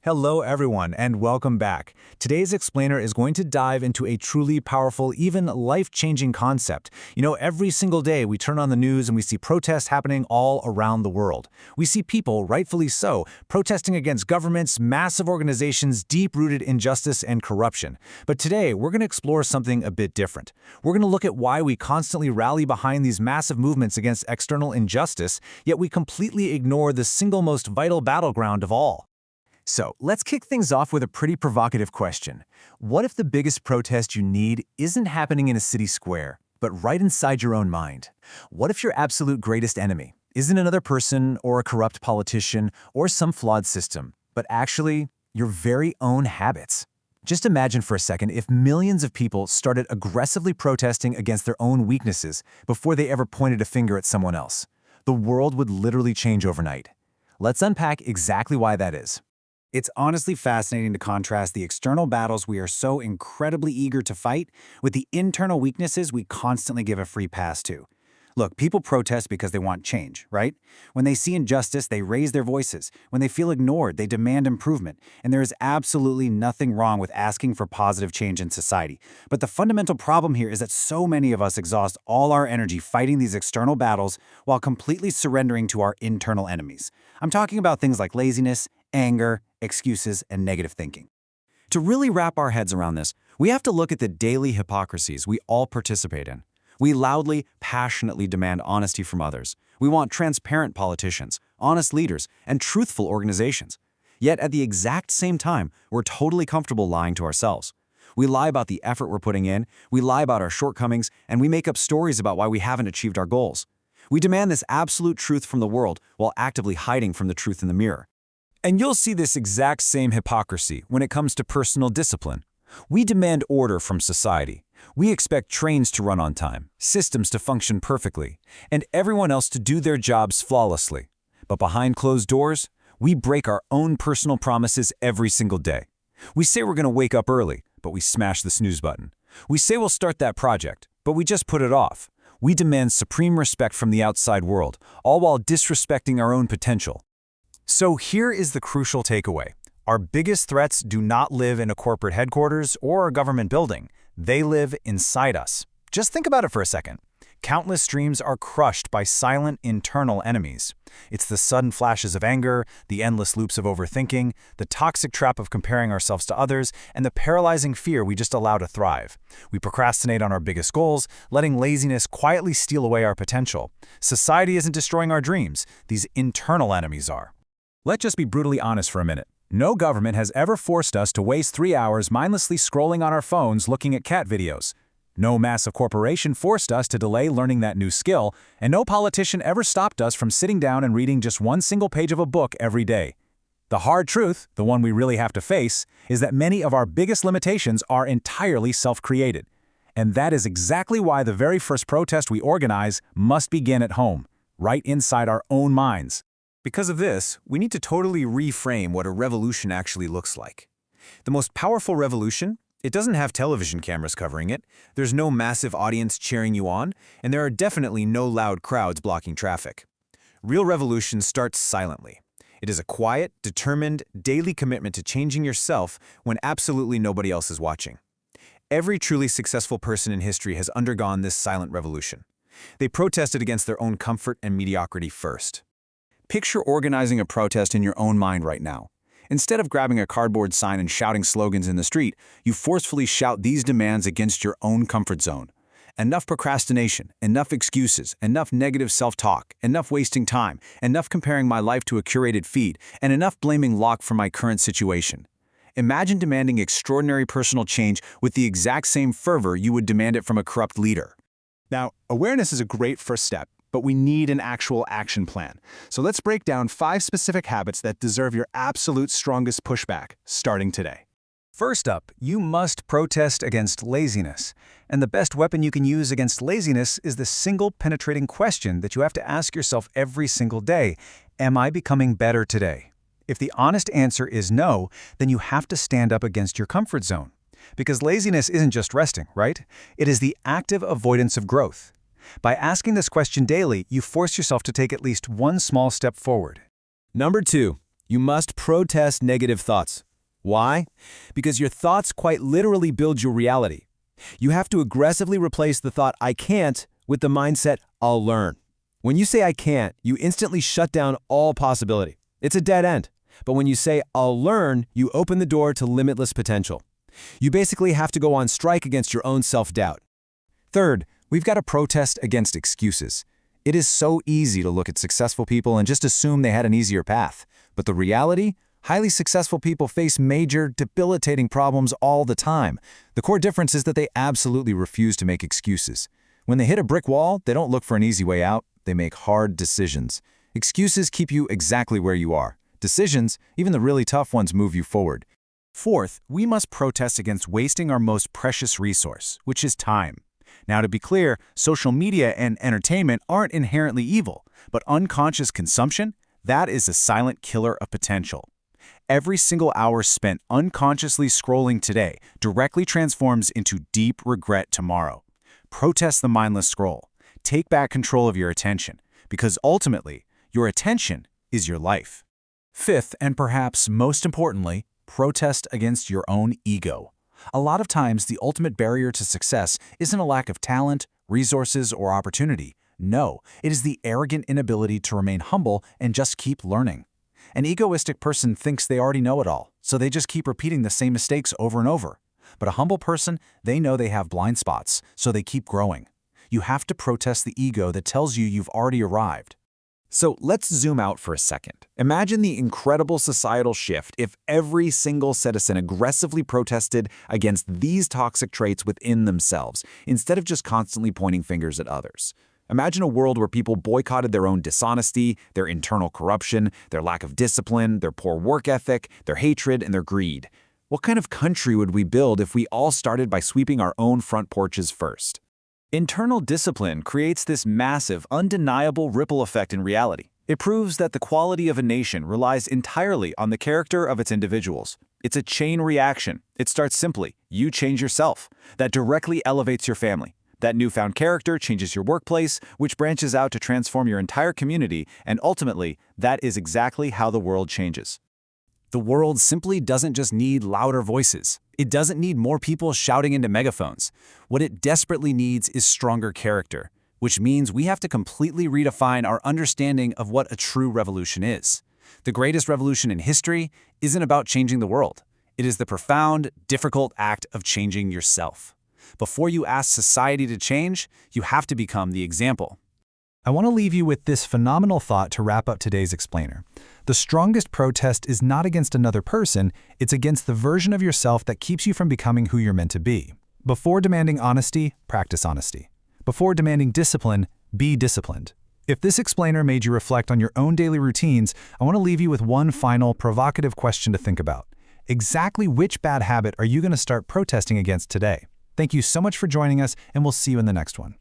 Hello everyone and welcome back. Today's explainer is going to dive into a truly powerful, even life-changing concept. Every single day we turn on the news and we see protests happening all around the world. We see people, rightfully so, protesting against governments, massive organizations, deep-rooted injustice and corruption. But today we're going to explore something a bit different. We're going to look at why we constantly rally behind these massive movements against external injustice, yet we completely ignore the single most vital battleground of all. So, let's kick things off with a pretty provocative question. What if the biggest protest you need isn't happening in a city square, but right inside your own mind? What if your absolute greatest enemy isn't another person or a corrupt politician or some flawed system, but actually your very own habits? Just imagine for a second if millions of people started aggressively protesting against their own weaknesses before they ever pointed a finger at someone else. The world would literally change overnight. Let's unpack exactly why that is. It's honestly fascinating to contrast the external battles we are so incredibly eager to fight with the internal weaknesses we constantly give a free pass to. Look, people protest because they want change, right? When they see injustice, they raise their voices. When they feel ignored, they demand improvement. And there is absolutely nothing wrong with asking for positive change in society. But the fundamental problem here is that so many of us exhaust all our energy fighting these external battles while completely surrendering to our internal enemies. I'm talking about things like laziness, anger, excuses, and negative thinking. To really wrap our heads around this, we have to look at the daily hypocrisies we all participate in. We loudly, passionately demand honesty from others. We want transparent politicians, honest leaders, and truthful organizations. Yet at the exact same time, we're totally comfortable lying to ourselves. We lie about the effort we're putting in, we lie about our shortcomings, and we make up stories about why we haven't achieved our goals. We demand this absolute truth from the world while actively hiding from the truth in the mirror. And you'll see this exact same hypocrisy when it comes to personal discipline. We demand order from society. We expect trains to run on time, systems to function perfectly, and everyone else to do their jobs flawlessly. But behind closed doors, we break our own personal promises every single day. We say we're going to wake up early, but we smash the snooze button. We say we'll start that project, but we just put it off. We demand supreme respect from the outside world, all while disrespecting our own potential. So here is the crucial takeaway. Our biggest threats do not live in a corporate headquarters or a government building. They live inside us. Just think about it for a second. Countless dreams are crushed by silent internal enemies. It's the sudden flashes of anger, the endless loops of overthinking, the toxic trap of comparing ourselves to others, and the paralyzing fear we just allow to thrive. We procrastinate on our biggest goals, letting laziness quietly steal away our potential. Society isn't destroying our dreams. These internal enemies are. Let's just be brutally honest for a minute. No government has ever forced us to waste 3 hours mindlessly scrolling on our phones looking at cat videos. No massive corporation forced us to delay learning that new skill, and no politician ever stopped us from sitting down and reading just one single page of a book every day. The hard truth, the one we really have to face, is that many of our biggest limitations are entirely self-created. And that is exactly why the very first protest we organize must begin at home, right inside our own minds. Because of this, we need to totally reframe what a revolution actually looks like. The most powerful revolution, it doesn't have television cameras covering it, there's no massive audience cheering you on, and there are definitely no loud crowds blocking traffic. Real revolution starts silently. It is a quiet, determined, daily commitment to changing yourself when absolutely nobody else is watching. Every truly successful person in history has undergone this silent revolution. They protested against their own comfort and mediocrity first. Picture organizing a protest in your own mind right now. Instead of grabbing a cardboard sign and shouting slogans in the street, you forcefully shout these demands against your own comfort zone. Enough procrastination, enough excuses, enough negative self-talk, enough wasting time, enough comparing my life to a curated feed, and enough blaming luck for my current situation. Imagine demanding extraordinary personal change with the exact same fervor you would demand it from a corrupt leader. Now, awareness is a great first step, but we need an actual action plan. So let's break down 5 specific habits that deserve your absolute strongest pushback, starting today. First up, you must protest against laziness. And the best weapon you can use against laziness is the single penetrating question that you have to ask yourself every single day. Am I becoming better today? If the honest answer is no, then you have to stand up against your comfort zone. Because laziness isn't just resting, right? It is the active avoidance of growth. By asking this question daily, you force yourself to take at least one small step forward. Number 2. You must protest negative thoughts. Why? Because your thoughts quite literally build your reality. You have to aggressively replace the thought, I can't, with the mindset, I'll learn. When you say I can't, you instantly shut down all possibility. It's a dead end. But when you say I'll learn, you open the door to limitless potential. You basically have to go on strike against your own self-doubt. Third, we've got to protest against excuses. It is so easy to look at successful people and just assume they had an easier path. But the reality? Highly successful people face major, debilitating problems all the time. The core difference is that they absolutely refuse to make excuses. When they hit a brick wall, they don't look for an easy way out. They make hard decisions. Excuses keep you exactly where you are. Decisions, even the really tough ones, move you forward. Fourth, we must protest against wasting our most precious resource, which is time. Now, to be clear, social media and entertainment aren't inherently evil, but unconscious consumption, that is a silent killer of potential. Every single hour spent unconsciously scrolling today directly transforms into deep regret tomorrow. Protest the mindless scroll. Take back control of your attention, because ultimately, your attention is your life. Fifth, and perhaps most importantly, protest against your own ego. A lot of times, the ultimate barrier to success isn't a lack of talent, resources, or opportunity. No, it is the arrogant inability to remain humble and just keep learning. An egoistic person thinks they already know it all, so they just keep repeating the same mistakes over and over. But a humble person, they know they have blind spots, so they keep growing. You have to protest the ego that tells you you've already arrived. So let's zoom out for a second. Imagine the incredible societal shift if every single citizen aggressively protested against these toxic traits within themselves, instead of just constantly pointing fingers at others. Imagine a world where people boycotted their own dishonesty, their internal corruption, their lack of discipline, their poor work ethic, their hatred, and their greed. What kind of country would we build if we all started by sweeping our own front porches first? Internal discipline creates this massive, undeniable ripple effect in reality. It proves that the quality of a nation relies entirely on the character of its individuals. It's a chain reaction. It starts simply. You change yourself. That directly elevates your family. That newfound character changes your workplace, which branches out to transform your entire community, and ultimately, that is exactly how the world changes. The world simply doesn't just need louder voices. It doesn't need more people shouting into megaphones. What it desperately needs is stronger character, which means we have to completely redefine our understanding of what a true revolution is. The greatest revolution in history isn't about changing the world. It is the profound, difficult act of changing yourself. Before you ask society to change, you have to become the example. I want to leave you with this phenomenal thought to wrap up today's explainer. The strongest protest is not against another person, it's against the version of yourself that keeps you from becoming who you're meant to be. Before demanding honesty, practice honesty. Before demanding discipline, be disciplined. If this explainer made you reflect on your own daily routines, I want to leave you with one final, provocative question to think about. Exactly which bad habit are you going to start protesting against today? Thank you so much for joining us, and we'll see you in the next one.